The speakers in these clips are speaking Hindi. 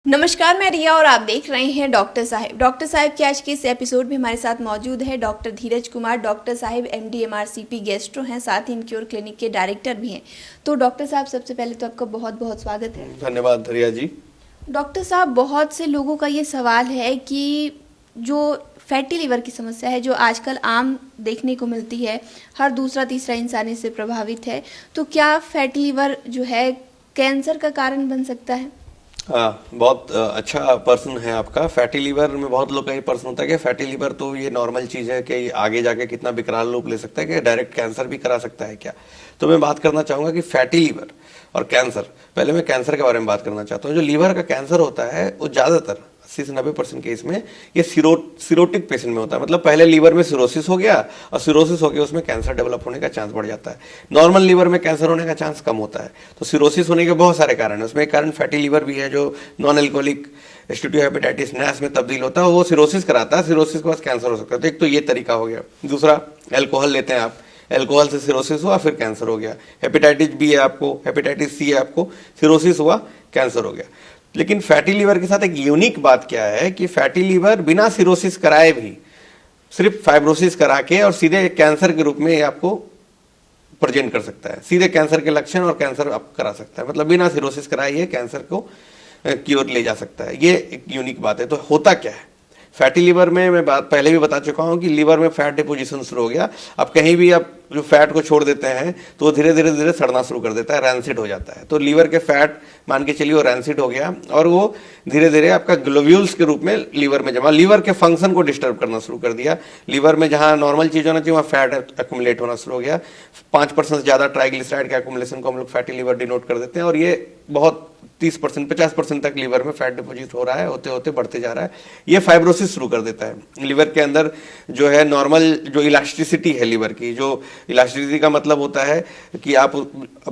नमस्कार, मैं रिया और आप देख रहे हैं डॉक्टर साहिब। डॉक्टर साहिब के आज के इस एपिसोड में हमारे साथ मौजूद है डॉक्टर धीरज कुमार। डॉक्टर साहिब MD MRCP गैस्ट्रो हैं, साथ ही इनक्योर क्लिनिक के डायरेक्टर भी हैं। तो डॉक्टर साहब, सबसे पहले तो आपका बहुत बहुत स्वागत है। धन्यवाद रिया जी। डॉक्टर साहब, बहुत से लोगों का ये सवाल है कि जो फैटी लीवर की समस्या है, जो आजकल आम देखने को मिलती है, हर दूसरा तीसरा इंसान इससे प्रभावित है, तो क्या फैटी लीवर जो है कैंसर का कारण बन सकता है? हाँ, बहुत अच्छा प्रश्न है आपका। फैटी लीवर में बहुत लोग का ये प्रश्न होता है कि फैटी लीवर तो ये नॉर्मल चीज़ है कि आगे जाके कितना विकराल रूप ले सकता है कि डायरेक्ट कैंसर भी करा सकता है क्या। तो मैं बात करना चाहूँगा कि फैटी लीवर और कैंसर, पहले मैं कैंसर के बारे में बात करना चाहता हूँ। जो लीवर का कैंसर होता है वो ज़्यादातर 80 से 90% केस में ये सिरोटिक पेशेंट में होता है। मतलब पहले लीवर में सिरोसिस हो गया और सिरोसिस हो गया उसमें कैंसर डेवलप होने का चांस बढ़ जाता है। नॉर्मल लीवर में कैंसर होने का चांस कम होता है। तो सिरोसिस होने के बहुत सारे कारण है, उसमें एक कारण फैटी लीवर भी है जो नॉन एल्कोहलिक स्टीटोहेपेटाइटिस NAS में तब्दील होता है, वो सिरोसिस कराता है, सिरोसिस के बाद कैंसर हो सकता है। तो एक तो ये तरीका हो गया। दूसरा, एल्कोहल लेते हैं आप, एल्कोहल से सिरोसिस हुआ फिर कैंसर हो गया। हेपेटाइटिस बी है आपको, हेपेटाइटिस सी है आपको, सिरोसिस हुआ कैंसर हो गया। लेकिन फैटी लीवर के साथ एक यूनिक बात क्या है कि फैटी लीवर बिना सिरोसिस कराए भी, सिर्फ फाइब्रोसिस करा के और सीधे कैंसर के रूप में ये आपको प्रेजेंट कर सकता है। सीधे कैंसर के लक्षण और कैंसर आप करा सकता है, मतलब बिना सिरोसिस कराए ये कैंसर को क्योर ले जा सकता है। ये एक यूनिक बात है। तो होता क्या है फैटी लीवर में, मैं बात पहले भी बता चुका हूं कि लीवर में फैट डिपोजिशन शुरू हो गया। अब कहीं भी आप जो फैट को छोड़ देते हैं तो वो धीरे धीरे सड़ना शुरू कर देता है, रैंसिड हो जाता है। तो लीवर के फैट मान के चलिए वो रैंसिड हो गया और वो धीरे धीरे आपका ग्लोब्यूल्स के रूप में लीवर में जमा, लीवर के फंक्शन को डिस्टर्ब करना शुरू कर दिया। लीवर में जहां नॉर्मल चीज होना चाहिए वहां फैट एक्यूमुलेट होना शुरू हो गया। 5% से ज्यादा ट्राइग्लिसराइड के एक्यूमुलेशन को हम लोग फैटी लीवर डिनोट कर देते हैं। और ये बहुत 30% 50% तक लीवर में फैट डिपोजिट हो रहा है, होते होते बढ़ते जा रहा है। ये फाइब्रोसिस शुरू कर देता है। लीवर के अंदर जो है नॉर्मल जो इलास्टिसिटी है लीवर की, जो इलास्टिसिटी का मतलब होता है कि आप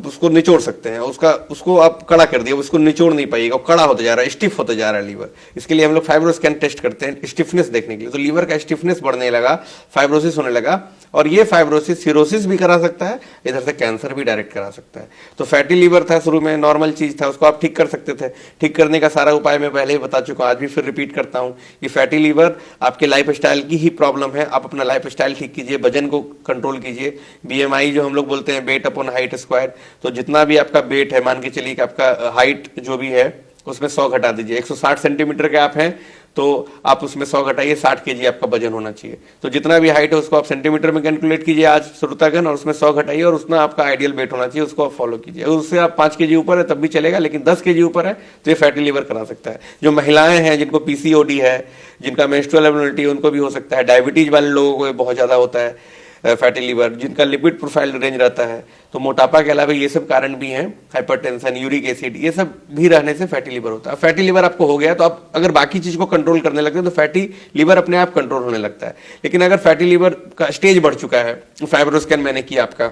उसको निचोड़ सकते हैं, उसको आप कड़ा कर दिया, उसको निचोड़ नहीं पाइएगा, वो कड़ा होता जा रहा है, स्टिफ होता जा रहा है लीवर। इसके लिए हम लोग फाइब्रोस्कैन टेस्ट करते हैं स्टिफनेस देखने के लिए। तो लीवर का स्टिफनेस बढ़ने लगा, फाइब्रोसिस होने लगा, और ये फाइब्रोसिस सिरोसिस भी करा सकता है, इधर से कैंसर भी डायरेक्ट करा सकता है। तो फैटी लीवर था शुरू में, नॉर्मल चीज था, उसको आप ठीक कर सकते थे। ठीक करने का सारा उपाय मैं पहले ही बता चुका हूं, आज भी फिर रिपीट करता हूं कि फैटी लीवर आपके लाइफस्टाइल की ही प्रॉब्लम है। आप अपना लाइफस्टाइल ठीक कीजिए, वजन को कंट्रोल कीजिए। BMI जो हम लोग बोलते हैं, वेट अपॉन हाइट स्क्वायर, तो जितना भी आपका वेट है, मान के चलिए कि आपका हाइट जो भी है उसमें 100 घटा दीजिए। 160 सेंटीमीटर के आप हैं तो आप उसमें 100 घटाइए, 60 kg आपका वजन होना चाहिए। तो जितना भी हाइट है उसको आप सेंटीमीटर में कैलकुलेट कीजिए आज श्रोतागण, और उसमें 100 घटाइए और उतना आपका आइडियल वेट होना चाहिए, उसको आप फॉलो कीजिए। उससे आप 5 kg ऊपर है तब भी चलेगा, लेकिन 10 kg ऊपर है तो ये फैटी लीवर करा सकता है। जो महिलाएं हैं जिनको PCOD है, जिनका मेंस्ट्रुअल एबनॉर्मलिटी है, उनको भी हो सकता है। डायबिटीज वाले लोगों को बहुत ज्यादा होता है फैटी लीवर, जिनका लिपिड प्रोफाइल रेंज रहता है। तो मोटापा के अलावा ये सब कारण भी हैं, हाइपरटेंशन, यूरिक एसिड, ये सब भी रहने से फैटी लीवर होता है। फैटी लीवर आपको हो गया तो आप अगर बाकी चीज को कंट्रोल करने लगते हैं तो फैटी लीवर अपने आप कंट्रोल होने लगता है। लेकिन अगर फैटी लीवर का स्टेज बढ़ चुका है, फाइब्रोस्कैन मैंने किया आपका,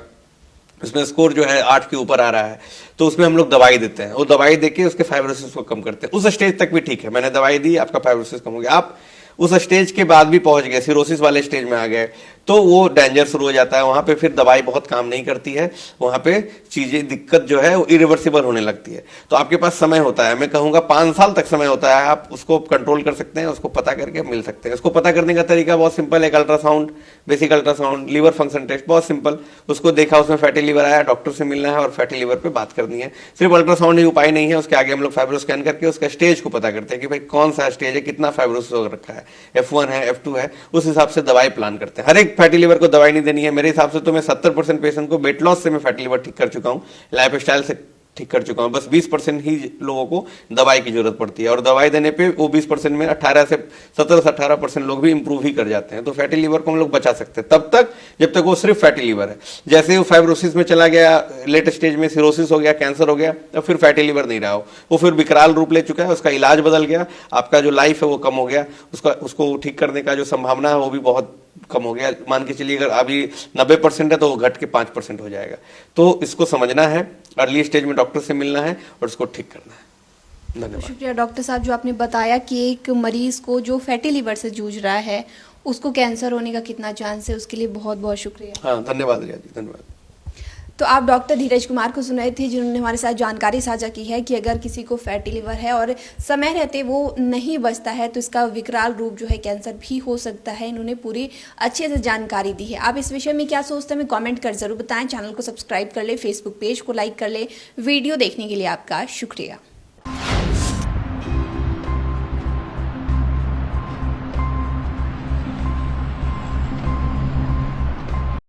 उसमें स्कोर जो है 8 के ऊपर आ रहा है, तो उसमें हम लोग दवाई देते हैं। वो दवाई देके उसके फाइब्रोसिस को कम करते हैं। उस स्टेज तक भी ठीक है, मैंने दवाई दी, आपका फाइब्रोसिस कम हो गया। आप उस स्टेज के बाद भी पहुंच गए, सिरोसिस वाले स्टेज में आ गए, तो वो डेंजर शुरू हो जाता है। वहां पे फिर दवाई बहुत काम नहीं करती है, वहां पे चीजें, दिक्कत जो है वो इरिवर्सिबल होने लगती है। तो आपके पास समय होता है, मैं कहूंगा 5 साल तक समय होता है, आप उसको कंट्रोल कर सकते हैं, उसको पता करके मिल सकते हैं। उसको पता करने का तरीका बहुत सिंपल है, एक ultrasound, basic ultrasound, liver function test, बहुत सिंपल। उसको देखा, उसमें फैटी लीवर आया, डॉक्टर से मिलना है और फैटी लीवर पे बात करनी है। सिर्फ अल्ट्रासाउंड ही उपाय नहीं है, उसके आगे हम लोग फाइब्रोस्कैन करके उसका स्टेज को पता करते हैं कि भाई कौन सा स्टेज है, कितना फाइब्रोसिस हो रखा है, F1 है, F2 है, उस हिसाब से दवाई प्लान करते हैं। हर एक फैटी लीवर को दवाई नहीं देनी है मेरे हिसाब से। तो मैं 70% पेशेंट को वेट लॉस से मैं फैटी लीवर ठीक कर चुका हूं, लाइफस्टाइल से ठीक कर चुका हूं। बस 20% ही लोगों को दवाई की जरूरत पड़ती है, और दवाई देने पे वो 20% में 17 से 18% लोग भी इंप्रूव ही कर जाते हैं। तो फैटी लीवर को हम लोग बचा सकते हैं तब तक जब तक वो सिर्फ फैटी लीवर है। जैसे वो फाइब्रोसिस में चला गया, लेट स्टेज में सिरोसिस हो गया, कैंसर हो गया, तो फिर फैटी लीवर नहीं रहा, वो फिर विकराल रूप ले चुका है, उसका इलाज बदल गया, आपका जो लाइफ है वो कम हो गया, उसको ठीक करने का जो संभावना है वो भी बहुत कम हो गया। मान के चलिए अगर अभी 90% है तो वो घट के 5% हो जाएगा। तो इसको समझना है, अर्ली स्टेज में डॉक्टर से मिलना है और उसको ठीक करना है। धन्यवाद। शुक्रिया डॉक्टर साहब, जो आपने बताया कि एक मरीज को जो फैटी लीवर से जूझ रहा है उसको कैंसर होने का कितना चांस है, उसके लिए बहुत बहुत शुक्रिया। हाँ, धन्यवाद रिया जी, धन्यवाद। तो आप डॉक्टर धीरज कुमार को सुन रहे थे, जिन्होंने हमारे साथ जानकारी साझा की है कि अगर किसी को फैटी लिवर है और समय रहते वो नहीं बचता है तो इसका विकराल रूप जो है कैंसर भी हो सकता है। इन्होंने पूरी अच्छे से जानकारी दी है। आप इस विषय में क्या सोचते हैं हमें कमेंट कर जरूर बताएं। चैनल को सब्सक्राइब कर ले, फेसबुक पेज को लाइक कर ले। वीडियो देखने के लिए आपका शुक्रिया।